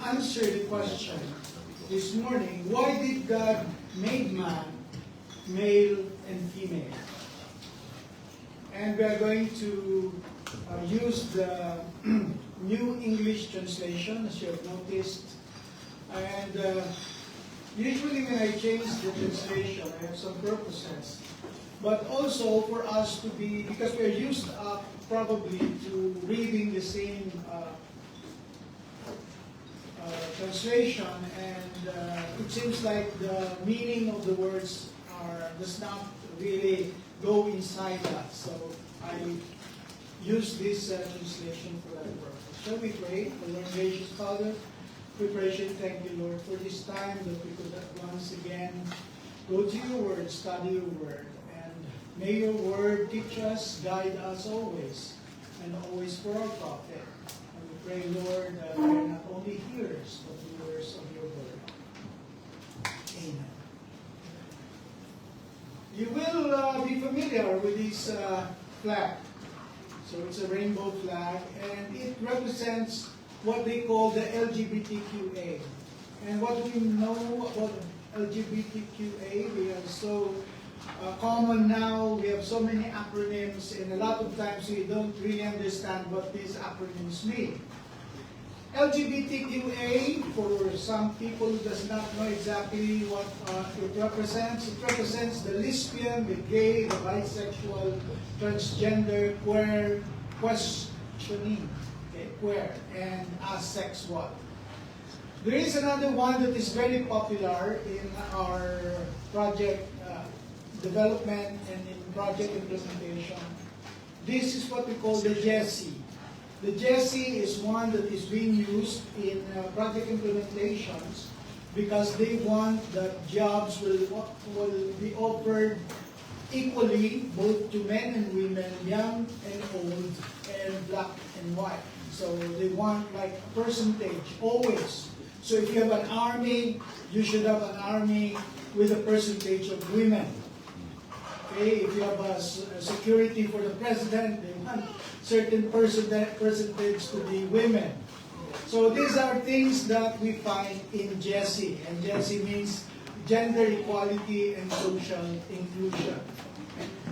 answer the question this morning, why did God make man male and female? And we are going to use the New English Translation, as you have noticed. And usually when I change the translation, I have some purposes. But also for us to be, because we are used up probably to reading the same translation, and it seems like the meaning of the words does not really go inside that. So I use this translation for that purpose. Shall we pray? The Lord gracious Father, we praise you, thank you, Lord, for this time that we could once again go to your word, study your word, and may your word teach us, guide us always, and always for our profit. And we pray, Lord, that we are not only hearers, but doers of your word. Amen. You will be familiar with this flag. So it's a rainbow flag, and it represents what they call the LGBTQA. And what we know about LGBTQA, we are so common now, we have so many acronyms, and a lot of times we don't really understand what these acronyms mean. LGBTQA, for some people who does not know exactly what it represents the lesbian, the gay, the bisexual, transgender, queer, questioning, queer, and asexual. There is another one that is very popular in our project development and in project implementation. This is what we call the JESI. The JESI is one that is being used in project implementations because they want that jobs will be offered equally both to men and women, young and old, and black and white. So they want like a percentage always. So if you have an army, you should have an army with a percentage of women. Okay, if you have a security for the president, they want certain percentage to be women. So these are things that we find in JESI, and JESI means gender equality and social inclusion.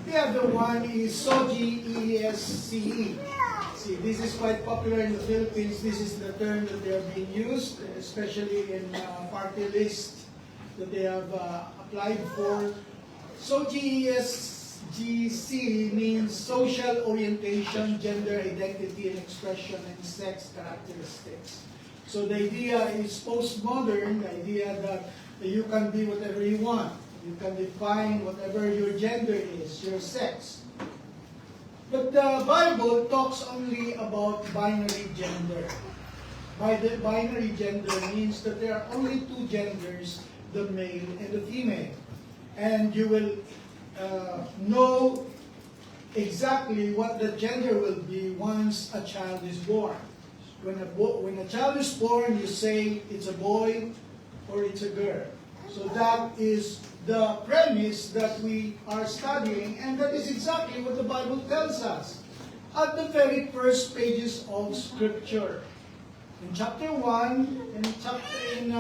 The other one is SOGIE, ESCE. See, this is quite popular in the Philippines. This is the term that they are being used, especially in party list that they have applied for. SOGIE, GC means social orientation, gender identity and expression, and sex characteristics. So the idea is postmodern, the idea that you can be whatever you want. You can define whatever your gender is, your sex. But the Bible talks only about binary gender. By the binary gender means that there are only two genders, the male and the female. And you will know exactly what the gender will be once a child is born. When a child is born, you say it's a boy or it's a girl. So that is the premise that we are studying, and that is exactly what the Bible tells us at the very first pages of Scripture. In chapter 1, in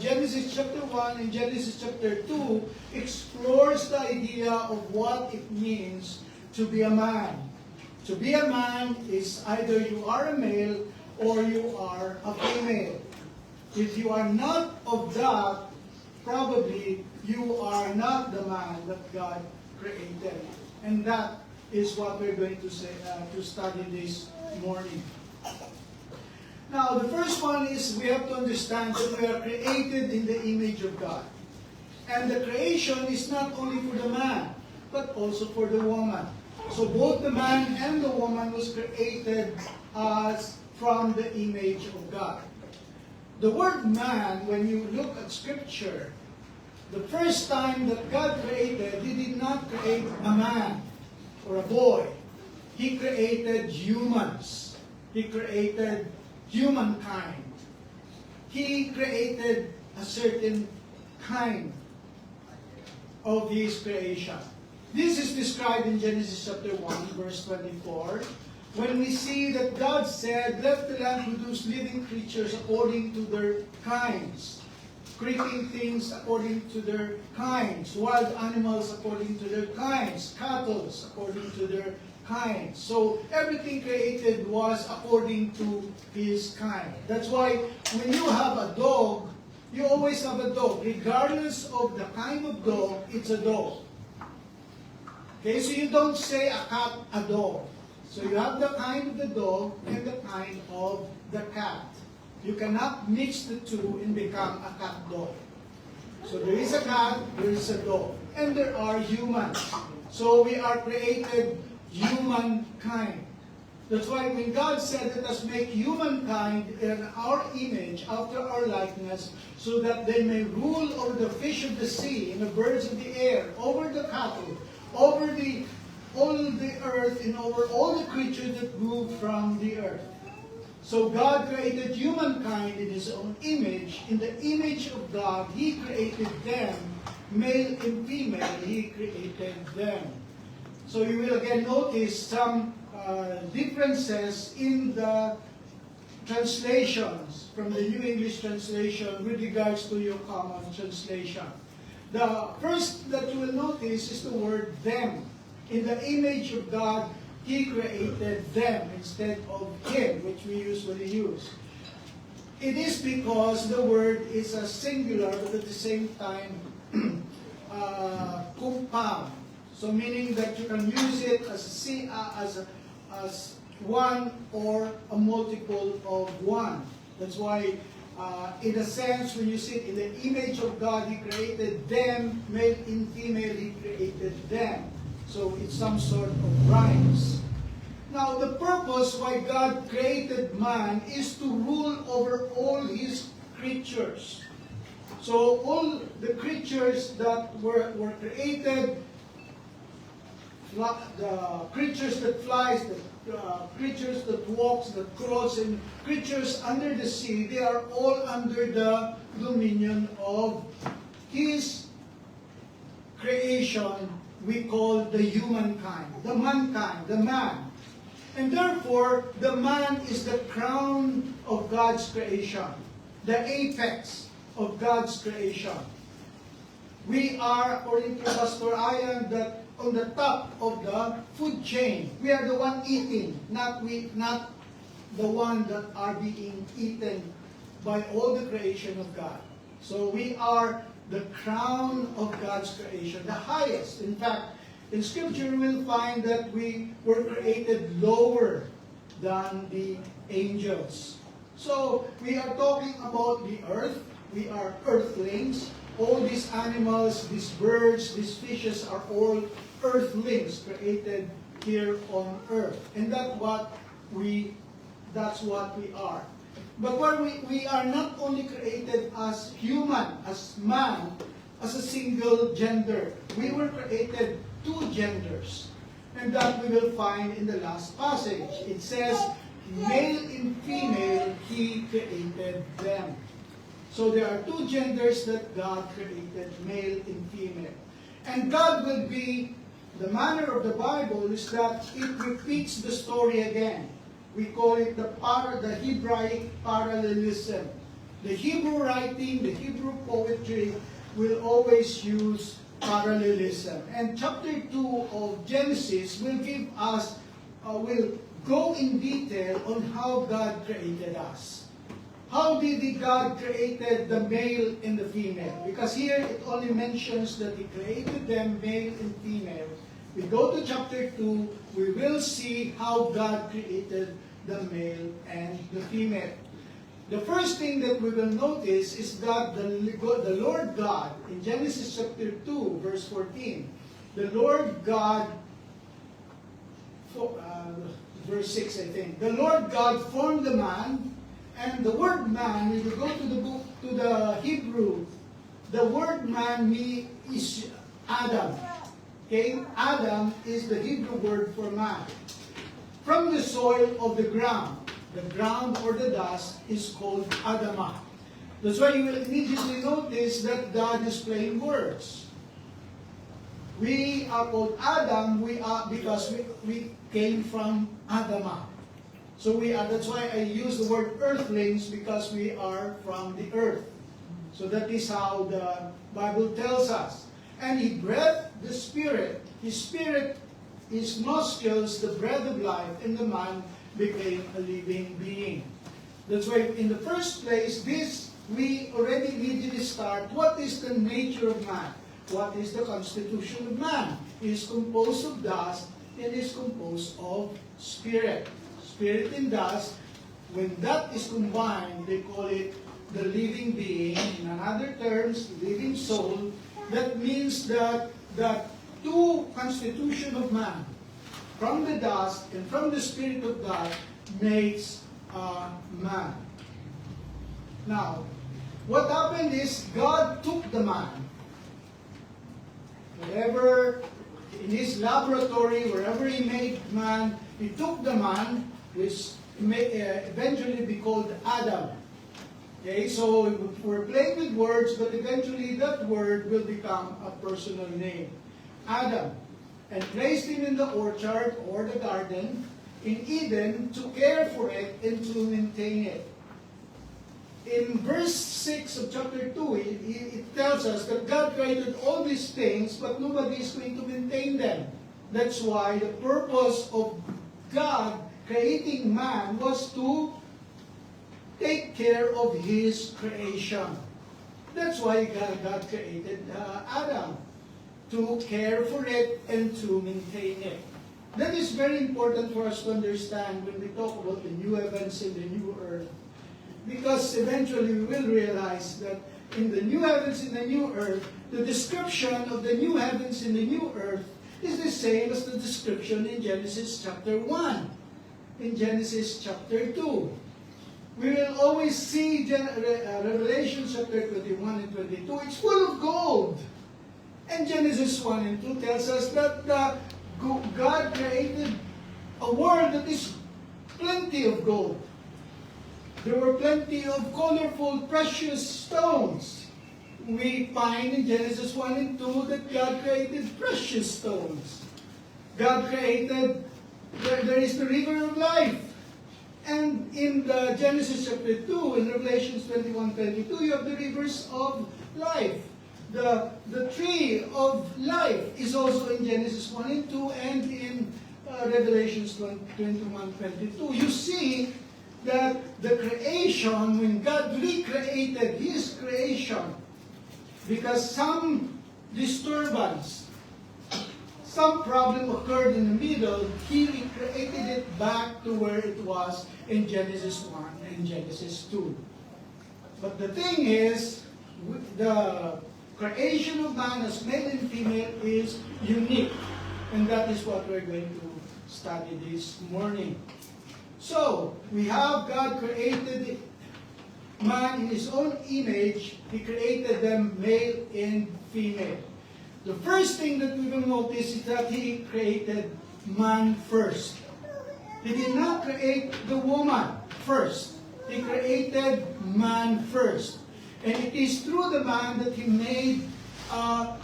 Genesis chapter 1 and Genesis chapter 2, explores the idea of what it means to be a man. To be a man is either you are a male or you are a female. If you are not of that, probably you are not the man that God created. And that is what we're going to study this morning. Now, the first one is we have to understand that we are created in the image of God. And the creation is not only for the man, but also for the woman. So both the man and the woman was created as from the image of God. The word man, when you look at Scripture, the first time that God created, He did not create a man or a boy. He created humans. He created humankind. He created a certain kind of His creation. This is described in Genesis chapter 1, verse 24. when we see that God said, let the land produce living creatures according to their kinds, creeping things according to their kinds, wild animals according to their kinds, cattle according to their kinds. So everything created was according to his kind. That's why when you have a dog, you always have a dog. Regardless of the kind of dog, it's a dog. Okay, so you don't say a cat, a dog. So you have the kind of the dog and the kind of the cat. You cannot mix the two and become a cat dog. So there is a cat, there is a dog. And there are humans. So we are created humankind. That's why when God said, let us make humankind in our image, after our likeness, so that they may rule over the fish of the sea and the birds of the air, over the cattle, over all the earth, and over all the creatures that move from the earth. So God created humankind in His own image. In the image of God, He created them, male and female, He created them. So you will again notice some differences in the translations from the New English Translation with regards to your common translation. The first that you will notice is the word them. In the image of God, He created them instead of Him, which we usually use. It is because the word is a singular, but at the same time, compound. So meaning that you can use it as one or a multiple of one. That's why, in a sense, when you see it in the image of God, He created them, male and female, He created them. So it's some sort of rhymes. Now, the purpose why God created man is to rule over all His creatures. So all the creatures that were created, the creatures that flies, the creatures that walks, that crawls, and creatures under the sea, they are all under the dominion of His creation we call the humankind, the mankind, the man. And therefore, the man is the crown of God's creation, the apex of God's creation. We are, according to Pastor Ian, that on the top of the food chain. We are the one eating, not the one that are being eaten by all the creation of God. So we are the crown of God's creation, the highest. In fact, in Scripture we'll find that we were created lower than the angels. So we are talking about the earth. We are earthlings. All these animals, these birds, these fishes are all earthlings created here on earth. And that's what we are. But we are not only created as human, as man, as a single gender. We were created two genders. And that we will find in the last passage. It says, male and female, He created them. So there are two genders that God created, male and female. And God will be, the manner of the Bible is that it repeats the story again. We call it the Hebraic parallelism. The Hebrew writing, the Hebrew poetry will always use parallelism. And chapter 2 of Genesis will give us, will go in detail on how God created us. How did God created the male and the female? Because here it only mentions that He created them male and female. We go to chapter 2, we will see how God created the male and the female. The first thing that we will notice is that the Lord God, in Genesis chapter 2, verse 14, the Lord God, verse 6 I think, the Lord God formed the man, and the word man, when we go to the Hebrew, the word man is Adam. Okay? Adam is the Hebrew word for man. From the soil of the ground or the dust is called Adamah. That's why you will immediately notice that God is playing words. We are called Adam, because we came from Adama. So that's why I use the word earthlings, because we are from the earth. So that is how the Bible tells us. And He breathed the Spirit. His Spirit, His nostrils, the breath of life, and the man became a living being. That's why in the first place, we already immediately start. What is the nature of man? What is the constitution of man? He is composed of dust and is composed of spirit. Spirit and dust, when that is combined, they call it the living being. In other terms, living soul. That means that the two constitution of man, from the dust and from the Spirit of God, makes man. Now, what happened is God took the man. Whatever, in his laboratory, wherever he made man, he took the man, which may eventually be called Adam. Okay, so we're playing with words, but eventually that word will become a personal name. Adam. And placed him in the orchard or the garden in Eden to care for it and to maintain it. In verse 6 of chapter 2, it tells us that God created all these things, but nobody is going to maintain them. That's why the purpose of God creating man was to take care of His creation. That's why God created Adam, to care for it and to maintain it. That is very important for us to understand when we talk about the new heavens and the new earth. Because eventually we will realize that in the new heavens and the new earth, the description of the new heavens and the new earth is the same as the description in Genesis chapter 1, in Genesis chapter 2. We will always see Revelation chapter 21 and 22. It's full of gold. And Genesis 1 and 2 tells us that God created a world that is plenty of gold. There were plenty of colorful, precious stones. We find in Genesis 1 and 2 that God created precious stones. God created, there is the river of life. And in the Genesis chapter 2, in Revelation 21:22, you have the rivers of life. The tree of life is also in Genesis 1 and 2 and in Revelation 21:22. You see that the creation, when God recreated His creation, because some disturbance, some problem occurred in the middle, He recreated it back to where it was in Genesis 1 and Genesis 2. But the thing is, the creation of man as male and female is unique. And that is what we're going to study this morning. So, we have God created man in His own image. He created them male and female. The first thing that we will notice is that He created man first. He did not create the woman first. He created man first. And it is through the man that He made a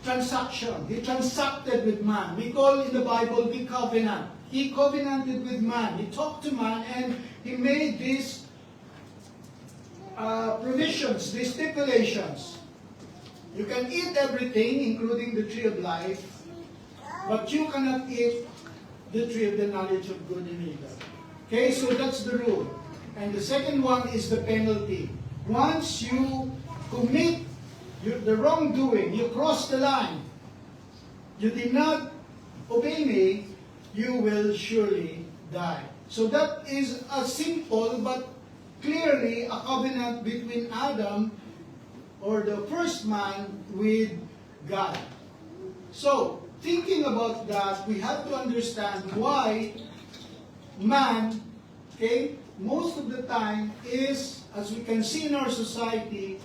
transaction. He transacted with man. We call in the Bible the covenant. He covenanted with man. He talked to man and He made these provisions, these stipulations. You can eat everything, including the tree of life, but you cannot eat the tree of the knowledge of good and evil. Okay, so that's the rule. And the second one is the penalty. Once you commit the wrongdoing, you cross the line, you did not obey me, you will surely die. So that is a simple but clearly a covenant between Adam, or the first man, with God. So, thinking about that, we have to understand why man, okay, most of the time is, as we can see in our society,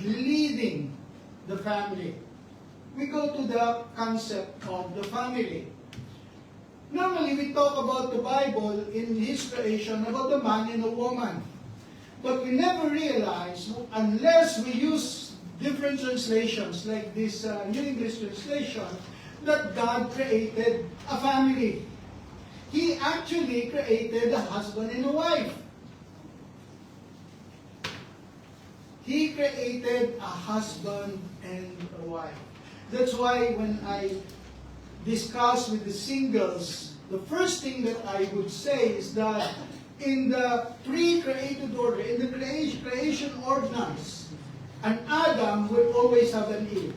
leading the family. We go to the concept of the family. Normally, we talk about the Bible in His creation about the man and the woman. But we never realize, unless we use different translations, like this New English translation, that God created a family. He actually created a husband and a wife. He created a husband and a wife. That's why when I discuss with the singles, the first thing that I would say is that in the pre-created order, in the creation ordinance, an Adam will always have an Eve.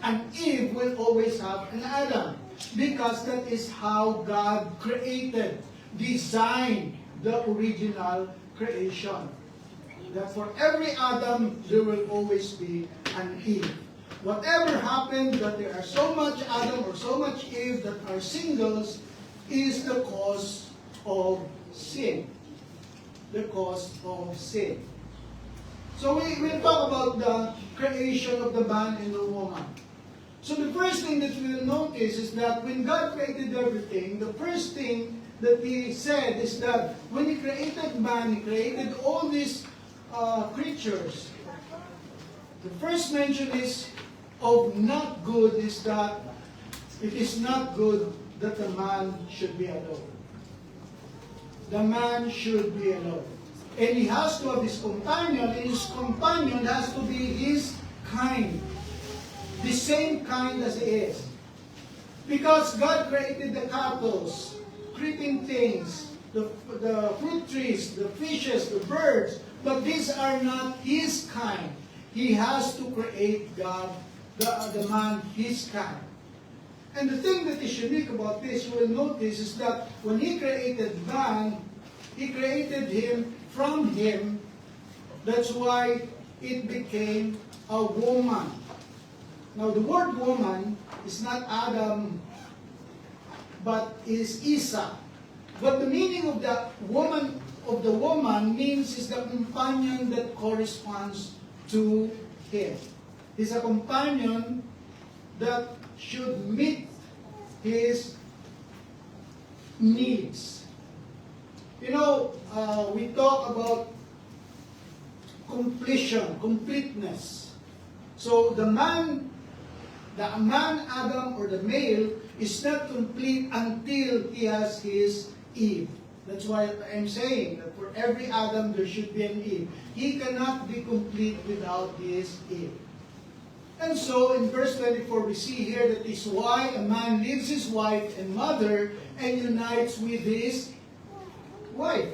An Eve will always have an Adam. Because that is how God created, designed the original creation. That for every Adam, there will always be an Eve. Whatever happened, that there are so much Adam or so much Eve that are singles, is the cause of sin. The cause of sin. So we'll talk about the creation of the man and the woman. So the first thing that we'll notice is that when God created everything, the first thing that He said is that when He created man, He created all these creatures. The first mention is of not good is that it is not good that the man should be alone. The man should be alone. And he has to have his companion, and his companion has to be his kind. The same kind as he is. Because God created the cattle, creeping things, the fruit trees, the fishes, the birds, but these are not his kind. He has to create God, the man, his kind. And the thing that is unique about this, you will notice, is that when He created man, He created him from him. That's why it became a woman. Now the word woman is not Adam, but is Isa. But the meaning of the woman means is the companion that corresponds to him. He's a companion that should meet his needs. You know, we talk about completeness. So the man Adam or the male is not complete until he has his Eve. That's why I'm saying that for every Adam there should be an Eve. He cannot be complete without his Eve. And so in verse 24 we see here that is why a man leaves his wife and mother and unites with his wife.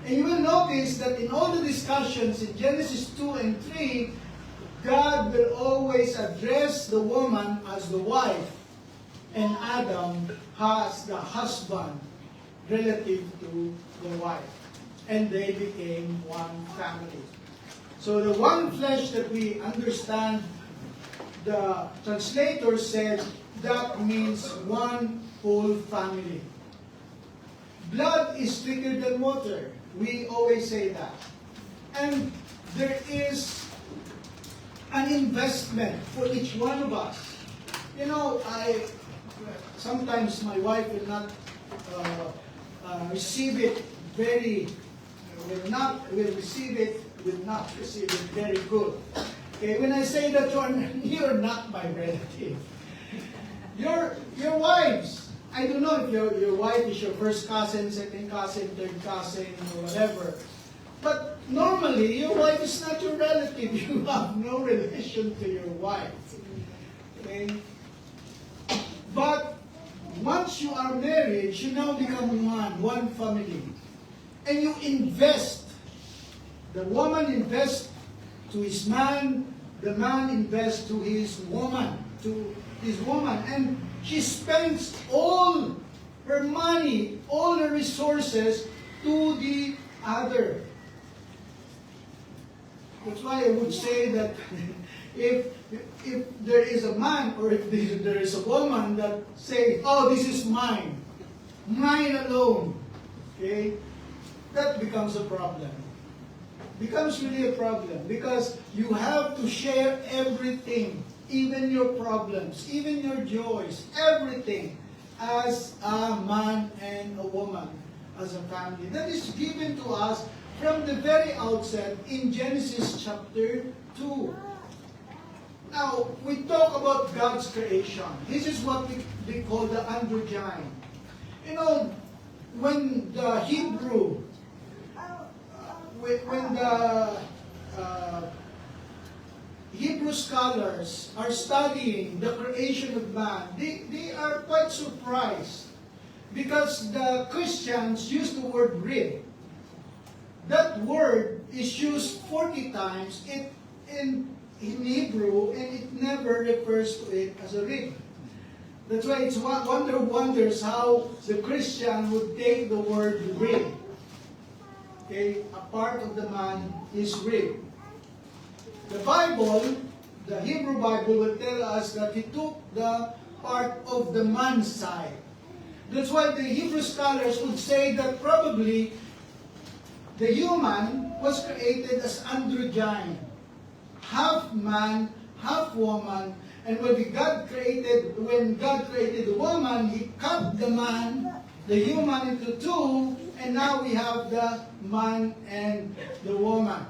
And you will notice that in all the discussions in Genesis 2 and 3, God will always address the woman as the wife and Adam as the husband relative to the wife. And they became one family. So the one flesh that we understand, the translator said, that means one whole family. Blood is thicker than water. We always say that. And there is an investment for each one of us. You know, sometimes my wife will not receive it very very good. Okay, when I say that you're not my relative. Your wives. I don't know if your wife is your first cousin, second cousin, third cousin, or whatever. But normally, your wife is not your relative. You have no relation to your wife. Okay? But once you are married, you now become one family. And you invest. The woman invests to his man, the man invests to his woman, and she spends all her money, all her resources to the other. That's why I would say that if there is a man or if there is a woman that say, oh, this is mine alone, okay, that becomes a problem. Becomes really a problem because you have to share everything, even your problems, even your joys, everything as a man and a woman, as a family. That is given to us from the very outset in Genesis chapter 2. Now, we talk about God's creation. This is what we call the androgyne. You know, when the Hebrew, when the Hebrew scholars are studying the creation of man, they are quite surprised because the Christians use the word rib. That word is used 40 times in Hebrew, and it never refers to it as a rib. That's why it's wonders how the Christian would take the word rib. Okay, a part of the man is rib. The Bible, the Hebrew Bible, will tell us that he took the part of the man's side. That's why the Hebrew scholars would say that probably the human was created as androgyne, half man, half woman, and when God created the woman, He cut the man, the human, into two, and now we have the man and the woman.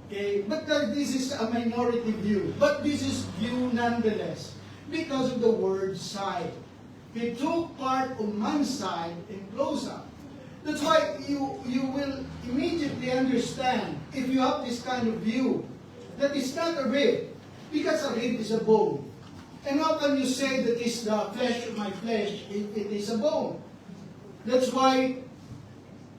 Okay, but this is a minority view, but this is view nonetheless because of the word side. He took part of man's side and close up. That's why you will immediately understand, if you have this kind of view, that it's not a rib, because a rib is a bone. And how can you say that it's the flesh of my flesh? It is a bone. That's why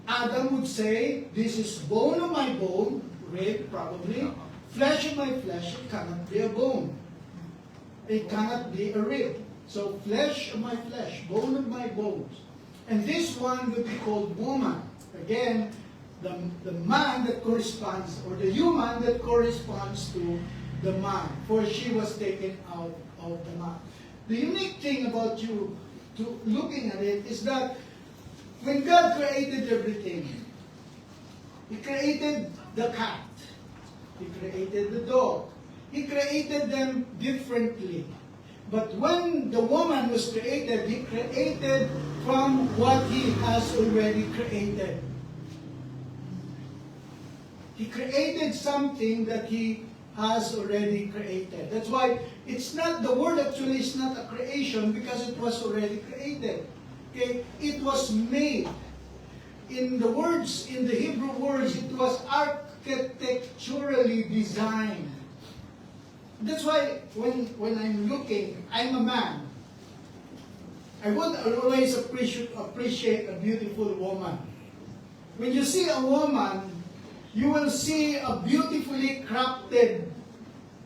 Adam would say, this is bone of my bone, rib probably, flesh of my flesh, it cannot be a bone. It cannot be a rib. So flesh of my flesh, bone of my bones. And this one would be called woman. Again, the man that corresponds, or the human that corresponds to the man, for she was taken out of the man. The unique thing about you to looking at it is that when God created everything, He created the cat, He created the dog, He created them differently. But when the woman was created, He created from what He has already created. He created something that He has already created. That's why it's not, the word actually is not a creation because it was already created. Okay? It was made. In the words, in the Hebrew words, it was architecturally designed. That's why when I'm looking, I'm a man. I would always appreciate a beautiful woman. When you see a woman, you will see a beautifully crafted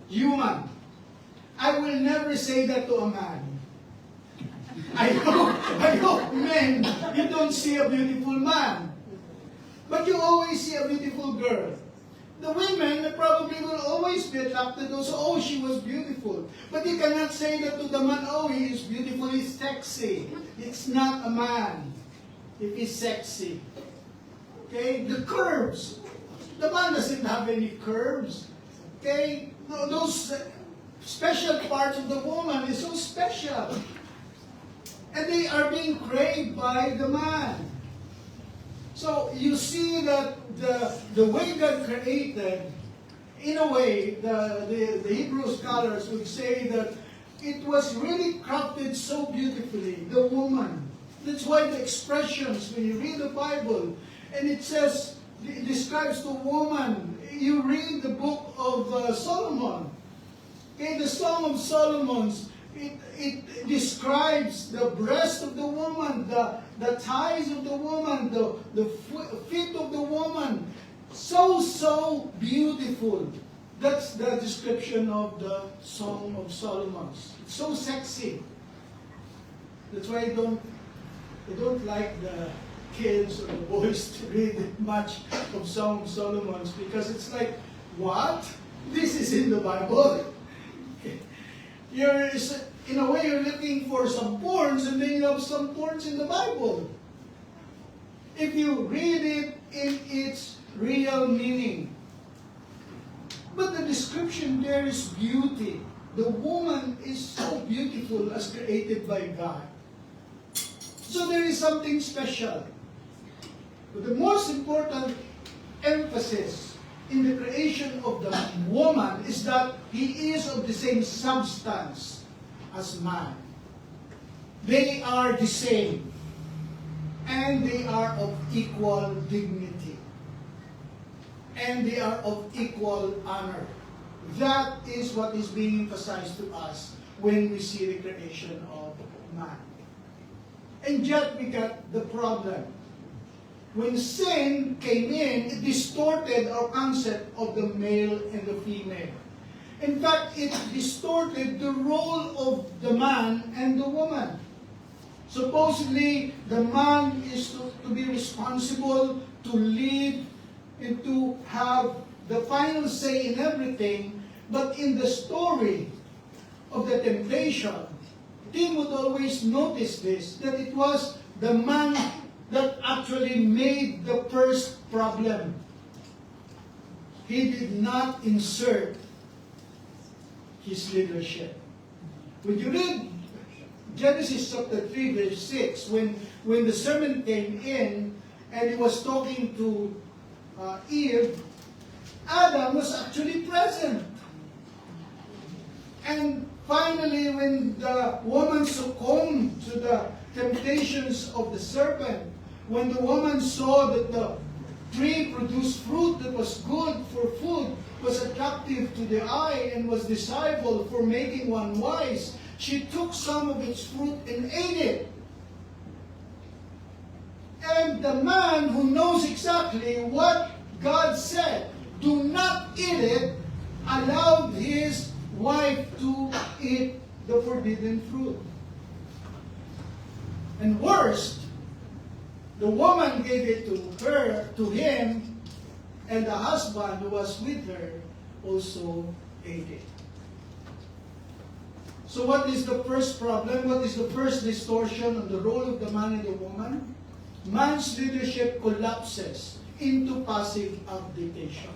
human. I will never say that to a man. I hope men, you don't see a beautiful man. But you always see a beautiful girl. The women probably will always be attracted to, oh, she was beautiful. But you cannot say that to the man, oh, he is beautiful, he's sexy. It's not a man if he's sexy. Okay? The curves. The man doesn't have any curves. Okay? Those special parts of the woman is so special. And they are being craved by the man. So you see that the way God created, in a way, the Hebrew scholars would say that it was really crafted so beautifully, the woman. That's why the expressions, when you read the Bible, and it says, it describes the woman, you read the book of Solomon. Okay, the Song of Solomon, it describes the breast of the woman, the thighs of the woman, the feet of the woman. So beautiful. That's the description of the Song of Solomon. It's so sexy. That's why I don't like the kids or the boys to read much of Song of Solomon, because it's like, what? This is in the Bible. In a way, you're looking for some porns, and then you have some porns in the Bible. If you read it in its real meaning. But the description there is beauty. The woman is so beautiful as created by God. So there is something special. But the most important emphasis in the creation of the woman is that he is of the same substance as man. They are the same, and they are of equal dignity, and they are of equal honor. That is what is being emphasized to us when we see the creation of man. And yet we got the problem. When sin came in, it distorted our concept of the male and the female. In fact, it distorted the role of the man and the woman. Supposedly, the man is to be responsible, to lead, and to have the final say in everything. But in the story of the temptation, Tim would always notice this, that it was the man that actually made the first problem. He did not insert his leadership. When you read Genesis chapter 3 verse 6, when the serpent came in and he was talking to Eve, Adam was actually present. And finally, when the woman succumbed to the temptations of the serpent, when the woman saw that the tree produced fruit that was good for food, was attractive to the eye, and was desirable for making one wise, she took some of its fruit and ate it. And the man who knows exactly what God said, do not eat it, allowed his wife to eat the forbidden fruit. And worst, the woman gave it to him, and the husband who was with her also ate it. So what is the first problem? What is the first distortion of the role of the man and the woman? Man's leadership collapses into passive abdication.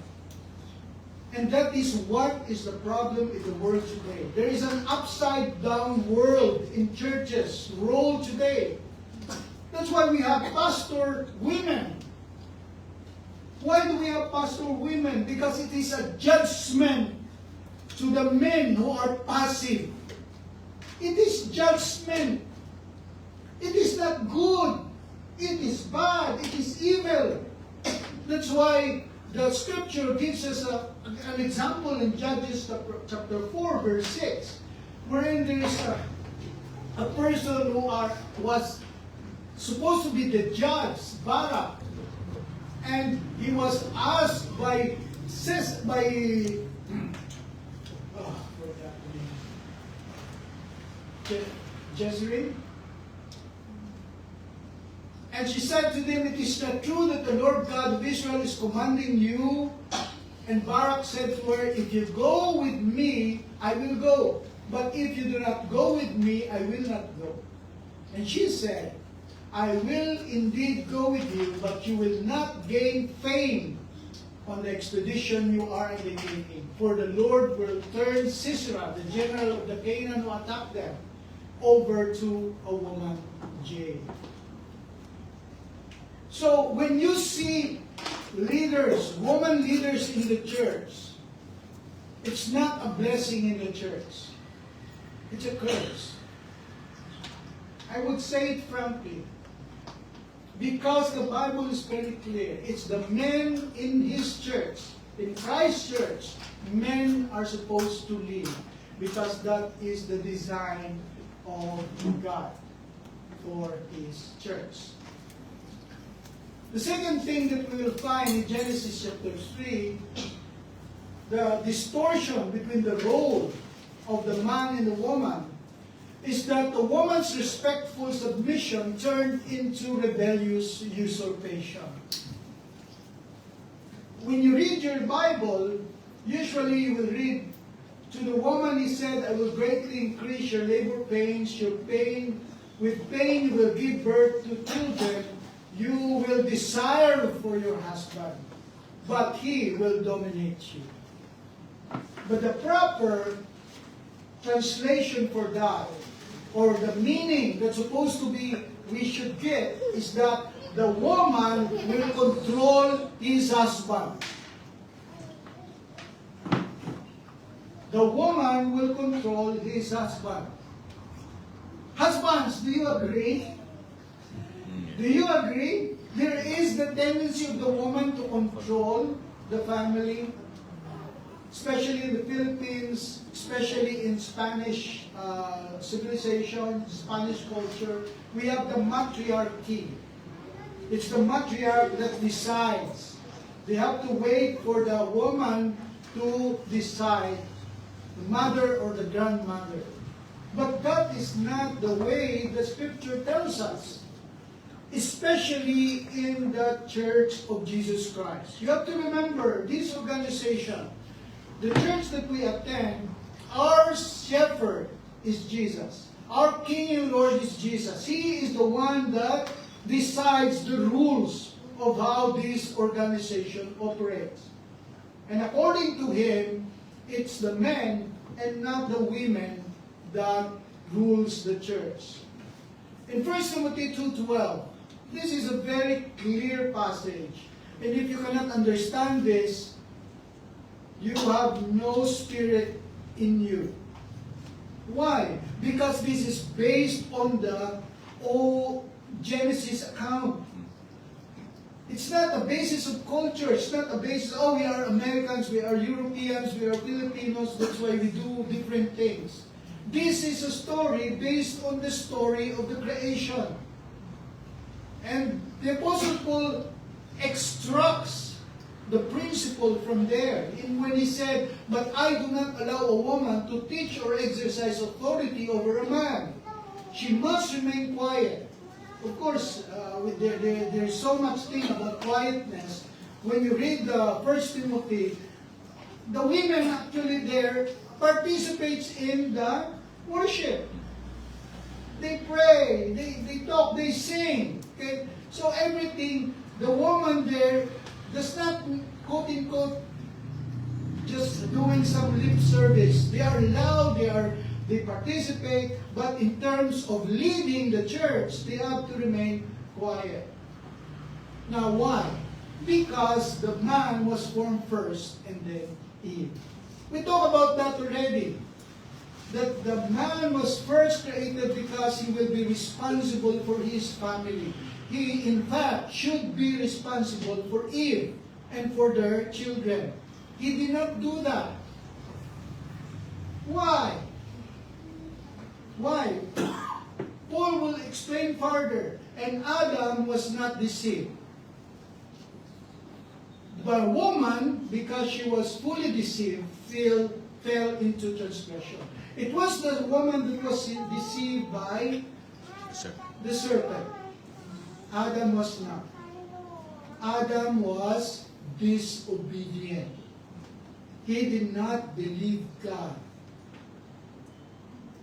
And that is what is the problem in the world today. There is an upside-down world in churches, role today. That's why we have pastor women. Why do we have pastor women? Because it is a judgment to the men who are passive. It is judgment. It is not good. It is bad. It is evil. That's why the scripture gives us an example in Judges chapter 4 verse 6, wherein there is a person who was supposed to be the judge, Barak, and he was asked by Jezreel, and she said to them, "It is not true that the Lord God of Israel is commanding you." And Barak said to her, "If you go with me, I will go. But if you do not go with me, I will not go." And she said, "I will indeed go with you, but you will not gain fame on the expedition you are undertaking. For the Lord will turn Sisera, the general of the Canaan who attacked them, over to a woman, Jael." So when you see leaders, woman leaders in the church, it's not a blessing in the church. It's a curse. I would say it frankly, because the Bible is very clear. It's the men in His church, in Christ's church, men are supposed to lead, because that is the design of God for His church. The second thing that we will find in Genesis chapter 3, the distortion between the role of the man and the woman, is that the woman's respectful submission turned into rebellious usurpation. When you read your Bible, usually you will read, "To the woman He said, I will greatly increase your labor pains, with pain you will give birth to children. You will desire for your husband, but he will dominate you." But the proper translation for that, or the meaning that's supposed to be we should get, is that the woman will control his husband. The woman will control his husband. Husbands, do you agree? Do you agree? There is the tendency of the woman to control the family, especially in the Philippines, especially in Spanish civilization, Spanish culture. We have the matriarchy. It's the matriarch that decides. They have to wait for the woman to decide, the mother or the grandmother. But that is not the way the Scripture tells us, especially in the Church of Jesus Christ. You have to remember, this organization, the church that we attend, our shepherd is Jesus. Our King and Lord is Jesus. He is the one that decides the rules of how this organization operates. And according to him, it's the men and not the women that rules the church. In 1 Timothy 2:12, this is a very clear passage. And if you cannot understand this, you have no spirit in you. Why? Because this is based on the old Genesis account. It's not a basis of culture. It's not a basis, oh, we are Americans, we are Europeans, we are Filipinos, that's why we do different things. This is a story based on the story of the creation. And the Apostle Paul extracts the principle from there. And when he said, but I do not allow a woman to teach or exercise authority over a man. She must remain quiet. Of course, there's so much thing about quietness. When you read 1 Timothy, the women actually there participates in the worship. They pray, they talk, they sing. Okay? So everything, the woman there does not, quote-unquote, just doing some lip service. They are loud, they participate, but in terms of leading the church, they have to remain quiet. Now why? Because the man was formed first and then Eve. We talked about that already. That the man was first created because he will be responsible for his family. He, in fact, should be responsible for Eve and for their children. He did not do that. Why? Why? Paul will explain further. And Adam was not deceived. The woman, because she was fully deceived, fell into transgression. It was the woman that was deceived by the serpent. Adam was not. Adam was disobedient. He did not believe God.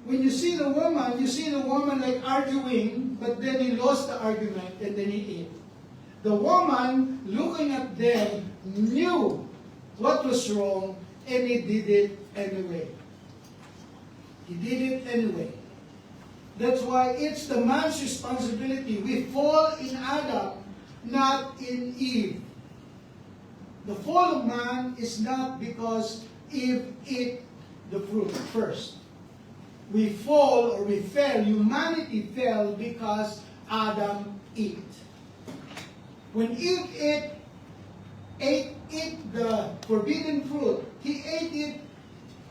When you see the woman like arguing, but then he lost the argument and then he ate. The woman, looking at them, knew what was wrong and he did it anyway. He did it anyway. That's why it's the man's responsibility. We fall in Adam, not in Eve. The fall of man is not because Eve ate the fruit first. We fall or we fell, humanity fell because Adam ate. When Eve ate the forbidden fruit, he ate it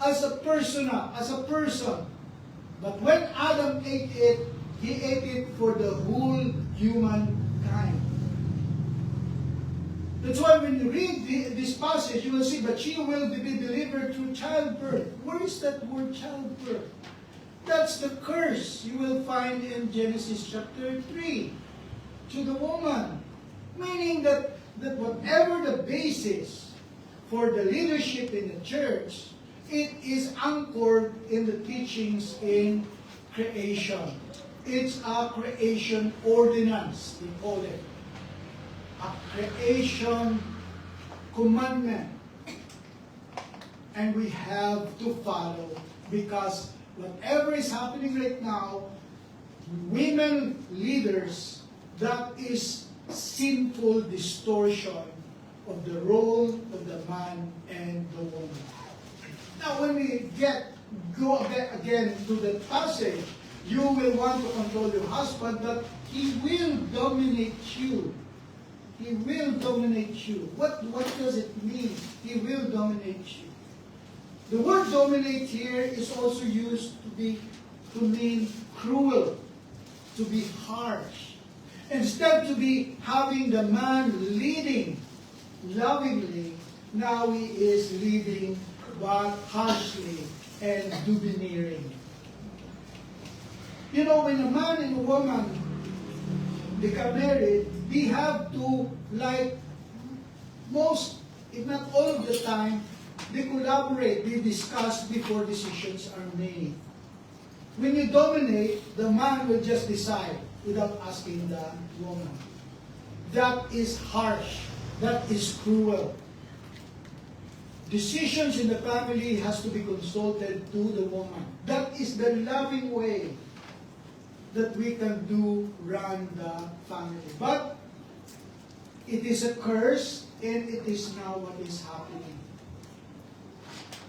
as a persona, as a person. But when Adam ate it, he ate it for the whole humankind. That's why when you read this passage, you will see, but she will be delivered through childbirth. Where is that word childbirth? That's the curse you will find in Genesis chapter 3 to the woman. Meaning that whatever the basis for the leadership in the church, it is anchored in the teachings in creation. It's a creation ordinance, we call it. A creation commandment. And we have to follow because whatever is happening right now, women leaders, that is sinful distortion of the role of the man and the woman. Now, when we go again to the passage, you will want to control your husband, but he will dominate you. He will dominate you. What does it mean? He will dominate you. The word dominate here is also used to mean cruel, to be harsh. Instead to be having the man leading lovingly, now he is leading but harshly and domineering. You know, when a man and a woman become married, they have to, like most, if not all of the time, they collaborate, they discuss before decisions are made. When you dominate, the man will just decide without asking the woman. That is harsh. That is cruel. Decisions in the family has to be consulted to the woman. That is the loving way that we can run the family. But it is a curse, and it is now what is happening.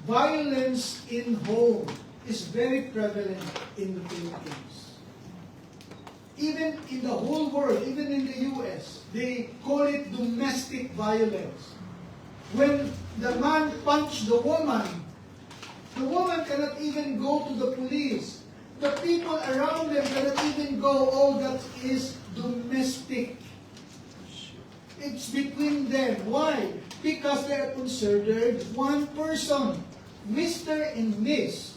Violence in home is very prevalent in the Philippines. Even in the whole world, even in the U.S., they call it domestic violence. When the man punched the woman cannot even go to the police. The people around them cannot even go, oh, that is domestic. It's between them. Why? Because they are considered one person, Mr. and Miss.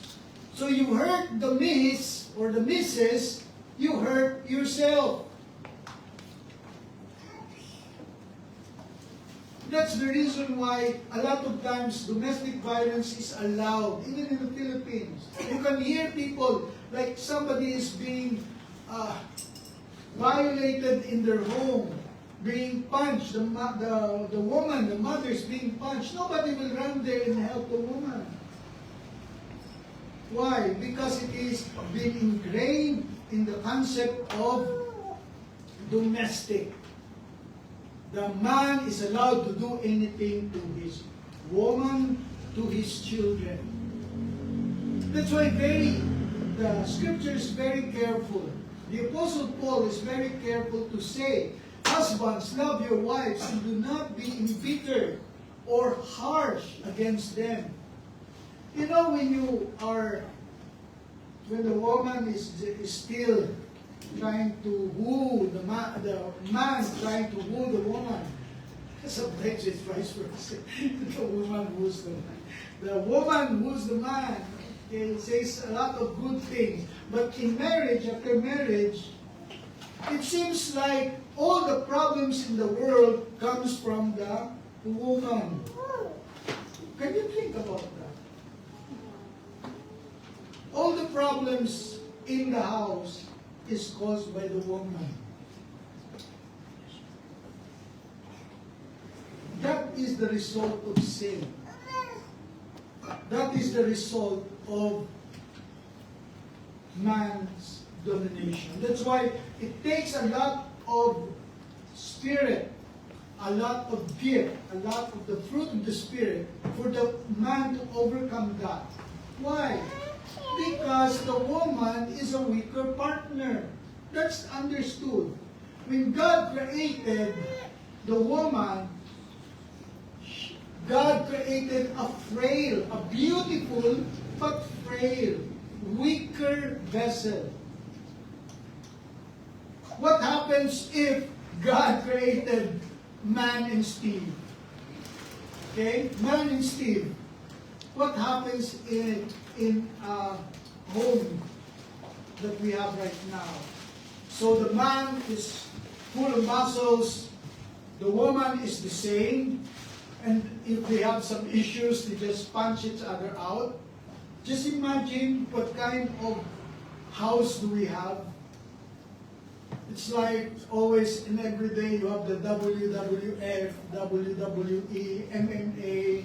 So you hurt the Miss or the Mrs., you hurt yourself. That's the reason why a lot of times domestic violence is allowed, even in the Philippines. You can hear people like somebody is being violated in their home, being punched. The woman, the mother is being punched. Nobody will run there and help the woman. Why? Because it is been ingrained in the concept of domestic. The man is allowed to do anything to his woman, to his children. That's why the scripture is very careful. The Apostle Paul is very careful to say, husbands, love your wives and do not be embittered or harsh against them. You know, when the woman is still trying to woo the man trying to woo the woman. Sometimes it's vice versa. The woman woos the man. The woman woos the man. It says a lot of good things. But in marriage, after marriage, it seems like all the problems in the world comes from the woman. Can you think about that? All the problems in the house is caused by the woman. That is the result of sin. That is the result of man's domination. That's why it takes a lot of spirit, a lot of gift, a lot of the fruit of the Spirit for the man to overcome that. Why? Because the woman is a weaker partner. That's understood. When God created the woman, God created a frail, a beautiful, but frail, weaker vessel. What happens if God created man and Steve? Okay? Man and Steve. What happens in home that we have right now? So the man is full of muscles, the woman is the same, and if they have some issues, they just punch each other out. Just imagine what kind of house do we have. It's like always and every day you have the WWF, WWE, MMA.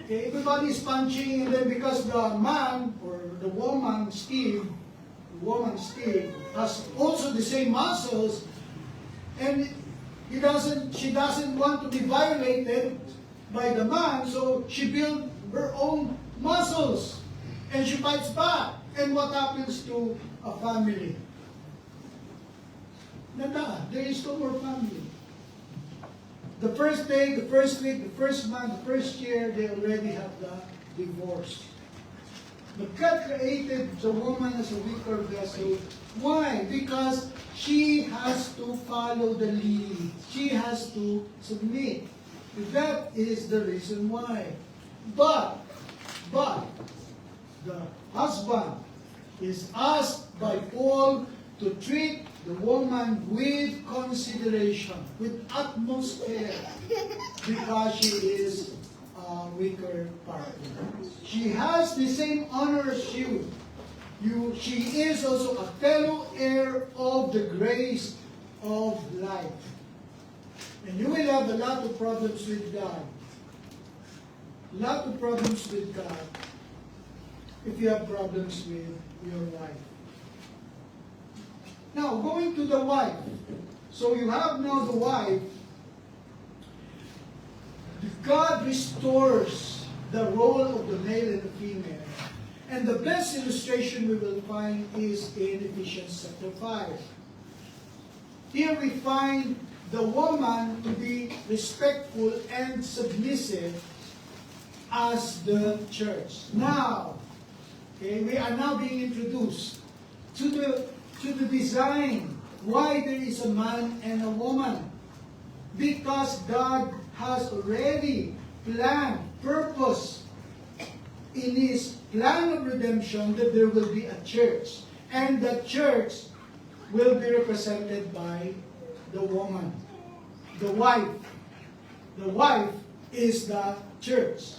Okay, everybody is punching, and then because the man or the woman Steve has also the same muscles, and She doesn't want to be violated by the man, so she builds her own muscles. And she fights back. And what happens to a family? Nada, there is no more family. The first day, the first week, the first month, the first year, they already have the divorce. But God created the woman as a weaker vessel. Why? Because she has to follow the lead. She has to submit. That is the reason why. But, the husband is asked by Paul to treat the woman with consideration, with utmost care, because she is a weaker partner. She has the same honor as you. She is also a fellow heir of the grace of life. And you will have a lot of problems with God. Lot of problems with God if you have problems with your wife. Now, going to the wife. So you have now the wife. God restores the role of the male and the female. And the best illustration we will find is in Ephesians chapter 5. Here we find the woman to be respectful and submissive as the church. Now, we are now being introduced to the design why there is a man and a woman. Because God has already planned, purpose in His plan of redemption that there will be a church. And the church will be represented by the woman, the wife. The wife is the church.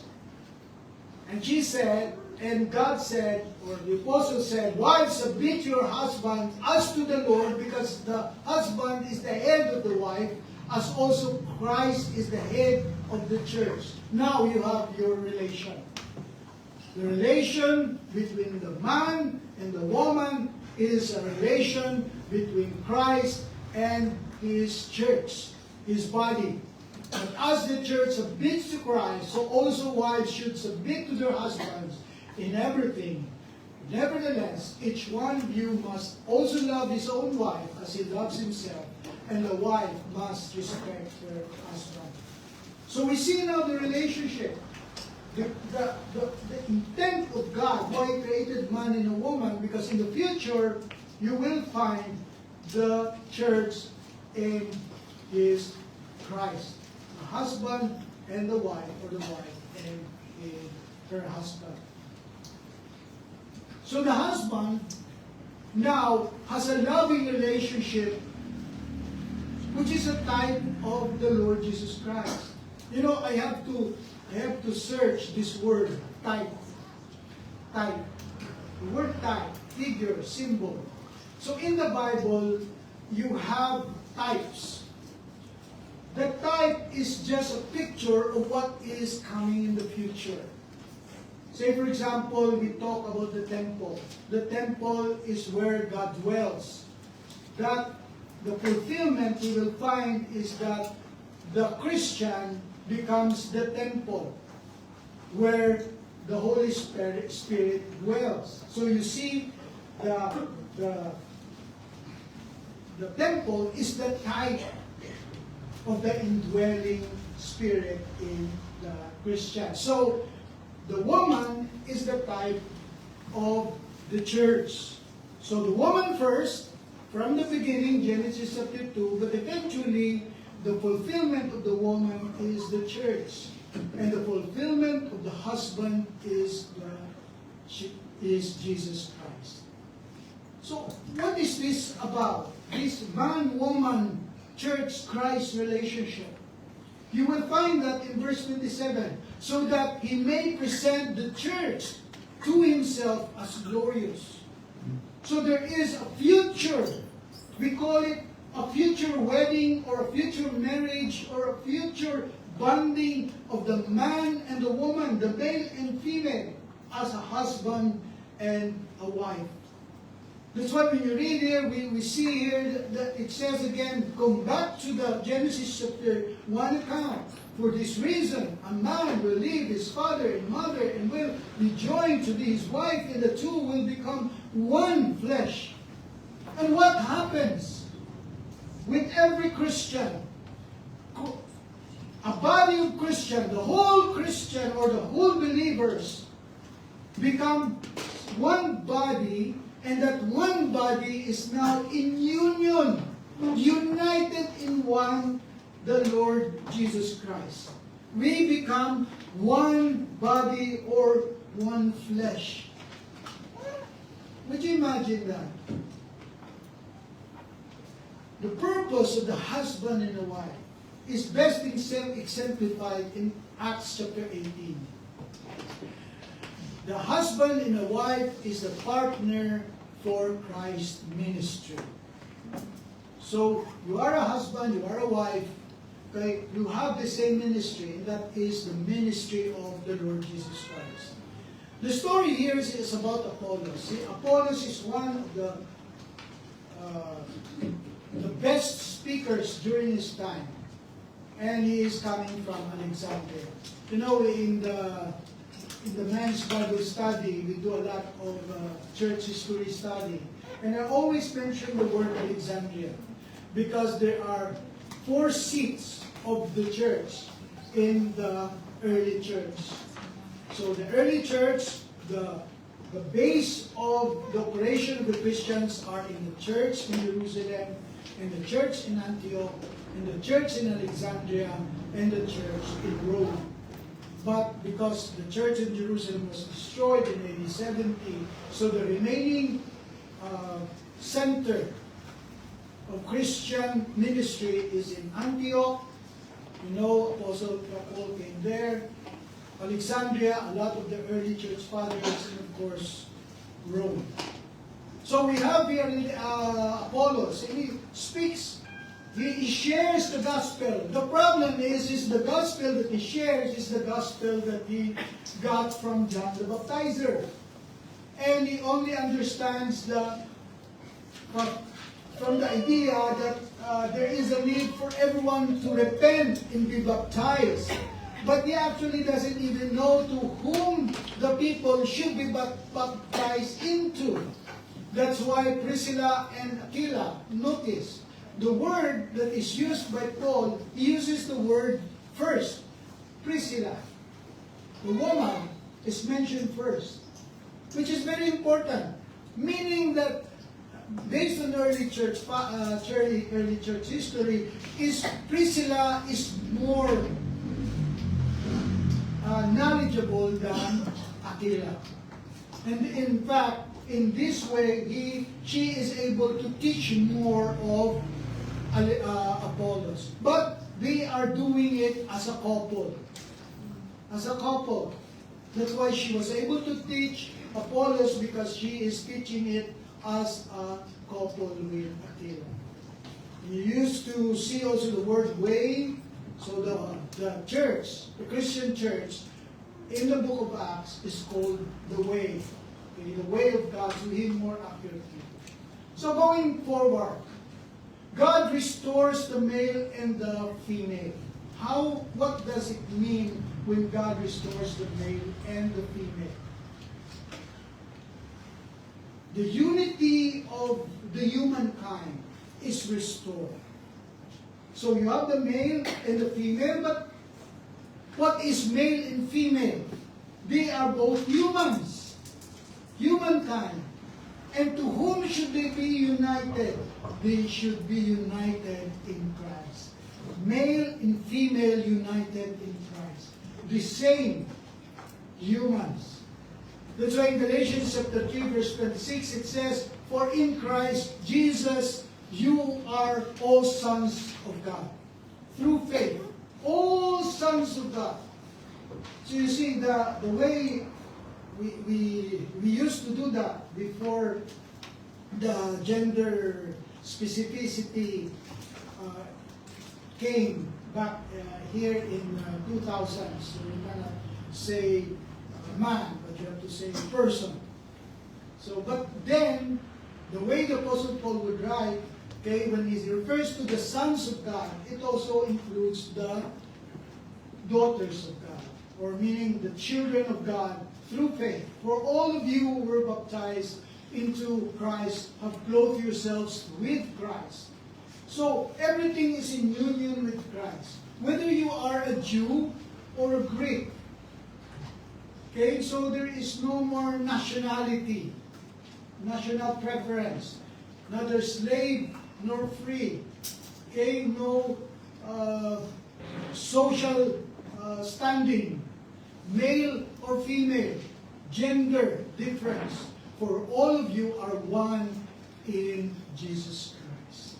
And she said, and God said, or the apostle said, wives, submit your husbands as to the Lord, because the husband is the head of the wife, as also Christ is the head of the church. Now you have your relation. The relation between the man and the woman is a relation between Christ and His church, His body. And as the church submits to Christ, so also wives should submit to their husbands in everything. Nevertheless, each one of you must also love his own wife as he loves himself, and the wife must respect her husband. So we see now the relationship. The intent of God, why He created man and a woman, because in the future, you will find the church in His Christ. The husband and the wife, or the wife and her husband. So the husband now has a loving relationship, which is a type of the Lord Jesus Christ. You know, I have to search this word, type. Type. The word type, figure, symbol. So in the Bible, you have types. The type is just a picture of what is coming in the future. Say, for example, we talk about the temple. The temple is where God dwells. That the fulfillment we will find is that the Christian becomes the temple where the Holy Spirit dwells. So you see, the temple is the type of the indwelling spirit in the Christian. So the woman is the type of the church. So the woman first, from the beginning, Genesis chapter 2, but eventually the fulfillment of the woman is the church. And the fulfillment of the husband is Jesus Christ. So what is this about? This man-woman church-Christ relationship. You will find that in verse 27. So that He may present the church to Himself as glorious. So there is a future. We call it a future wedding or a future marriage or a future bonding of the man and the woman, the male and female, as a husband and a wife. That's why when you read here, we see here that it says again, come back to the Genesis chapter 1 account. For this reason, a man will leave his father and mother and will be joined to his wife, and the two will become one flesh. And what happens with every Christian? A body of Christian, the whole Christian or the whole believers become one body, and that one body is now in union, united in one, the Lord Jesus Christ. We become one body or one flesh. Would you imagine that? The purpose of the husband and the wife is best exemplified in Acts chapter 18. The husband and the wife is a partner for Christ's ministry. So, you are a husband, you are a wife, okay? You have the same ministry, and that is the ministry of the Lord Jesus Christ. The story here is about Apollos. See, Apollos is one of the best speakers during his time. And he is coming from Alexandria. You know, in the men's Bible study, we do a lot of church history study. And I always mention the word Alexandria because there are 4 seats of the church in the early church. So the early church, the base of the operation of the Christians are in the church in Jerusalem, in the church in Antioch, in the church in Alexandria, and the church in Rome. But because the church in Jerusalem was destroyed in AD 70, so the remaining center of Christian ministry is in Antioch. You know, Apostle Paul came there. Alexandria, a lot of the early church fathers, and of course, Rome. So we have here Apollos, and he speaks. He shares the gospel. The problem is the gospel that he shares is the gospel that he got from John the Baptizer. And he only understands from the idea that there is a need for everyone to repent and be baptized. But he actually doesn't even know to whom the people should be baptized into. That's why Priscilla and Aquila, notice, the word that is used by Paul, he uses the word first. Priscilla, the woman, is mentioned first, which is very important. Meaning that, based on early church history, Priscilla is more knowledgeable than Aquila. And in fact, in this way, she is able to teach more of Apollos. But they are doing it as a couple. As a couple. That's why she was able to teach Apollos, because she is teaching it as a couple with Aquila. You used to see also the word way. So the church, the Christian church, in the book of Acts is called the way. Okay, the way of God, to him more accurately. So going forward, God restores the male and the female. What does it mean when God restores the male and the female? The unity of the humankind is restored. So you have the male and the female, but what is male and female? They are both humans, humankind. And to whom should they be united? They should be united in Christ. Male and female united in Christ. The same humans. That's why in Galatians chapter 3 verse 26 it says, for in Christ Jesus you are all sons of God. Through faith. All sons of God. So you see, the way we used to do that before the gender specificity came back here in 2000. So you cannot say man, but you have to say person. So, but then the way the Apostle Paul would write, okay, when he refers to the sons of God, it also includes the daughters of God, or meaning the children of God through faith. For all of you who were baptized into Christ have clothed yourselves with Christ. So everything is in union with Christ. Whether you are a Jew or a Greek. Okay, so there is no more nationality, national preference, neither slave nor free. Okay, no social standing, male or female, gender difference. For all of you are one in Jesus Christ.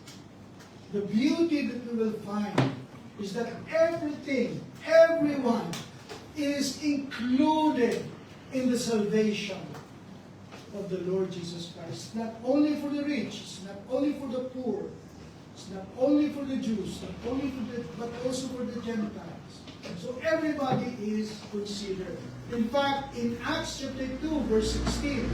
The beauty that we will find is that everything, everyone is included in the salvation of the Lord Jesus Christ. Not only for the rich, it's not only for the poor, it's not only for the Jews, not only for the, but also for the Gentiles. So everybody is considered. In fact, in Acts chapter 2, verse 16,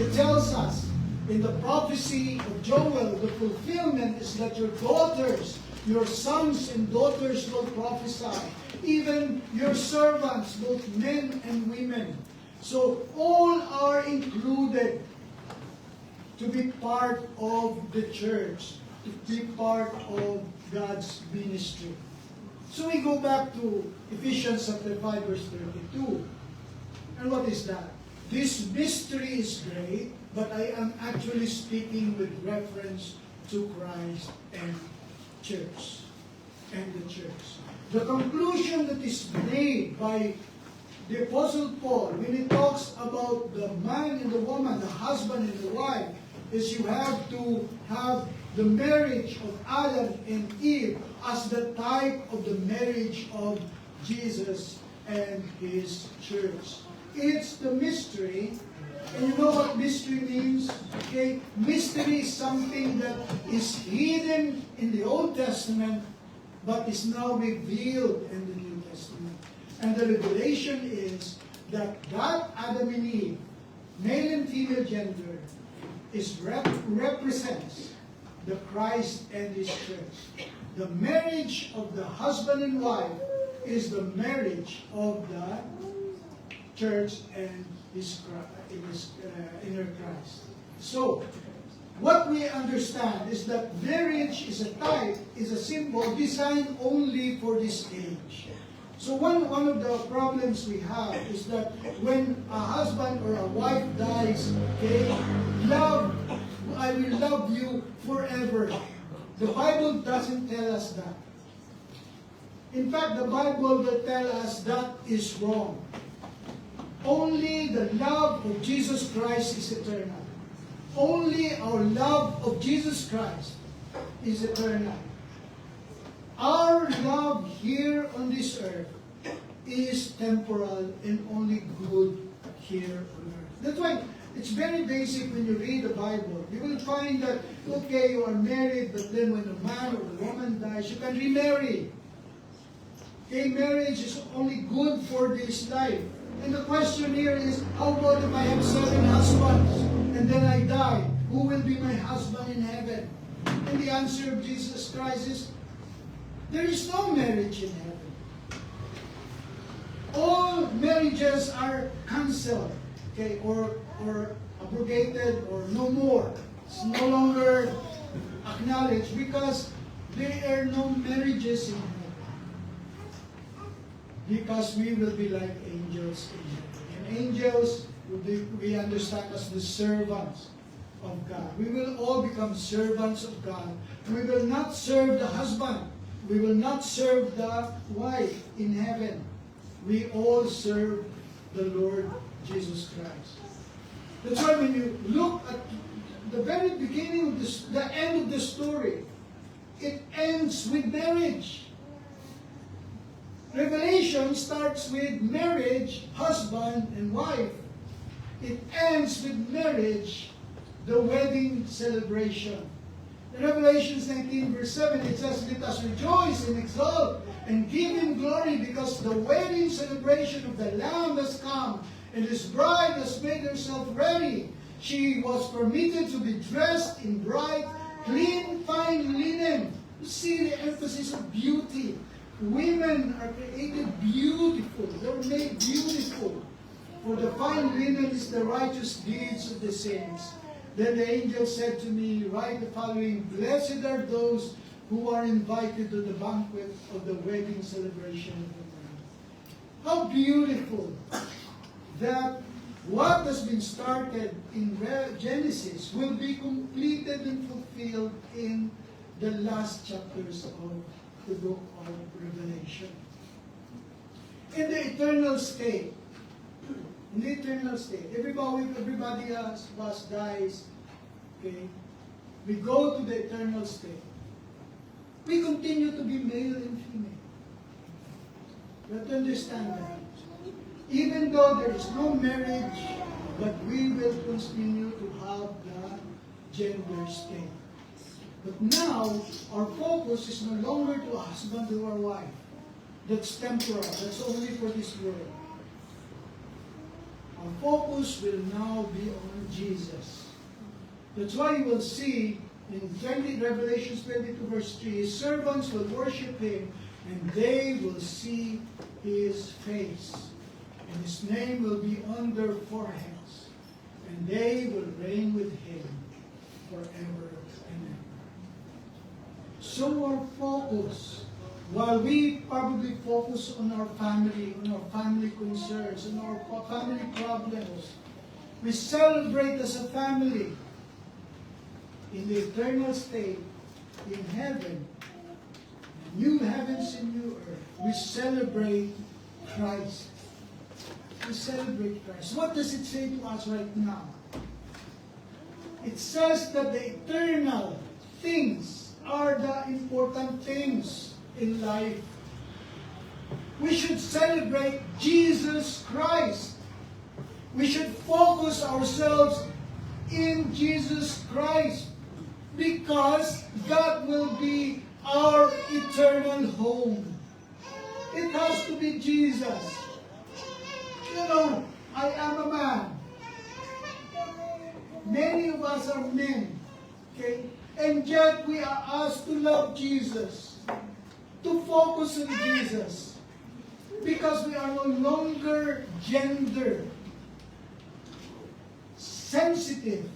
it tells us, in the prophecy of Joel, the fulfillment is that your daughters, your sons and daughters will prophesy. Even your servants, both men and women. So all are included to be part of the church, to be part of God's ministry. So we go back to Ephesians chapter 5, verse 32. And what is that? This mystery is great, but I am actually speaking with reference to Christ and church. And the church. The conclusion that is made by the Apostle Paul when he talks about the man and the woman, the husband and the wife, is you have to have the marriage of Adam and Eve as the type of the marriage of Jesus and His church. It's the mystery. And you know what mystery means? Okay? Mystery is something that is hidden in the Old Testament but is now revealed in the New Testament. And the revelation is that Adam and Eve, male and female gender, represents the Christ and His church. The marriage of the husband and wife is the marriage of the church and His inner Christ. So, what we understand is that marriage is a type, is a symbol designed only for this age. So one of the problems we have is that when a husband or a wife dies, okay, I will love you forever. The Bible doesn't tell us that. In fact, the Bible will tell us that is wrong. Only the love of Jesus Christ is eternal. Only our love of Jesus Christ is eternal. Our love here on this earth is temporal and only good here on earth. That's why it's very basic when you read the Bible. You will find that, okay, you are married, but then when the man or the woman dies, you can remarry. Okay, marriage is only good for this life. And the question here is, how about if I have 7 husbands and then I die? Who will be my husband in heaven? And the answer of Jesus Christ is, there is no marriage in heaven. All marriages are cancelled, okay, or abrogated, or no more. It's no longer acknowledged because there are no marriages in heaven. Because we will be like angels in heaven. And angels, we understand as the servants of God. We will all become servants of God. We will not serve the husband. We will not serve the wife in heaven. We all serve the Lord Jesus Christ. That's why when you look at the very beginning of this, the end of the story, it ends with marriage. Revelation starts with marriage, husband and wife. It ends with marriage, the wedding celebration. In Revelation 19 verse 7, it says, let us rejoice and exult and give Him glory because the wedding celebration of the Lamb has come and His bride has made herself ready. She was permitted to be dressed in bright, clean, fine linen. You see the emphasis of beauty. Women are created beautiful. They're made beautiful. For the fine linen is the righteous deeds of the saints. Then the angel said to me, write the following, blessed are those who are invited to the banquet of the wedding celebration of the Lamb. How beautiful that what has been started in Genesis will be completed and fulfilled in the last chapters of the book of Revelation. In the eternal state, everybody of us dies, okay? We go to the eternal state. We continue to be male and female. You have to understand that. Even though there is no marriage, but we will continue to have the gender state. But now, our focus is no longer to a husband or a wife. That's temporal. That's only for this world. Our focus will now be on Jesus. That's why you will see in Revelation 22 verse 3, His servants will worship Him, and they will see His face. And His name will be on their foreheads, and they will reign with Him forever and ever. So our focus, while we probably focus on our family concerns, on our family problems, we celebrate as a family in the eternal state, in heaven, new heavens and new earth. We celebrate Christ. We celebrate Christ. What does it say to us right now? It says that the eternal things are the important things in life. We should celebrate Jesus Christ. We should focus ourselves in Jesus Christ, because that will be our eternal home. It has to be Jesus. You know, I am a man. Many of us are men. Okay? And yet we are asked to love Jesus, to focus on Jesus, because we are no longer gender sensitive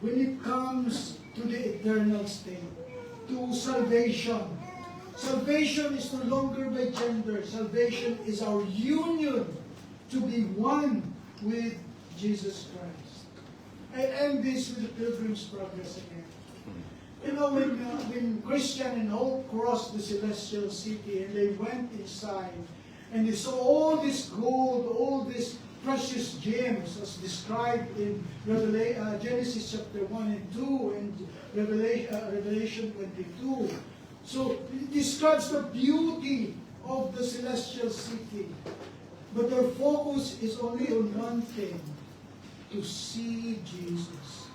when it comes to the eternal state, to salvation. Salvation is no longer by gender. Salvation is our union to be one with Jesus Christ. I end this with the Pilgrim's Progress again. You know, when Christian and Hope crossed the celestial city and they went inside and they saw all this gold, all these precious gems as described in Genesis chapter 1 and 2 and Revelation 22. So it describes the beauty of the celestial city. But their focus is only on one thing: to see Jesus.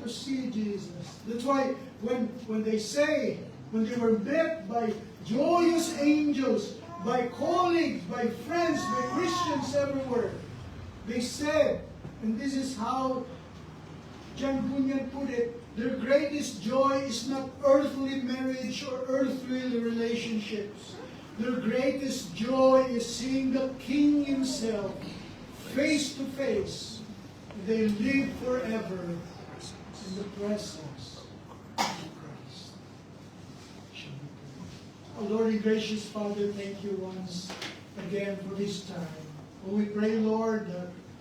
To see Jesus. That's why when they were met by joyous angels, by colleagues, by friends, by Christians everywhere, they said, and this is how John Bunyan put it, their greatest joy is not earthly marriage or earthly relationships. Their greatest joy is seeing the King Himself face to face. They live forever in the presence of Christ. Oh, Lord and gracious Father, thank you once again for this time. Oh, we pray, Lord, that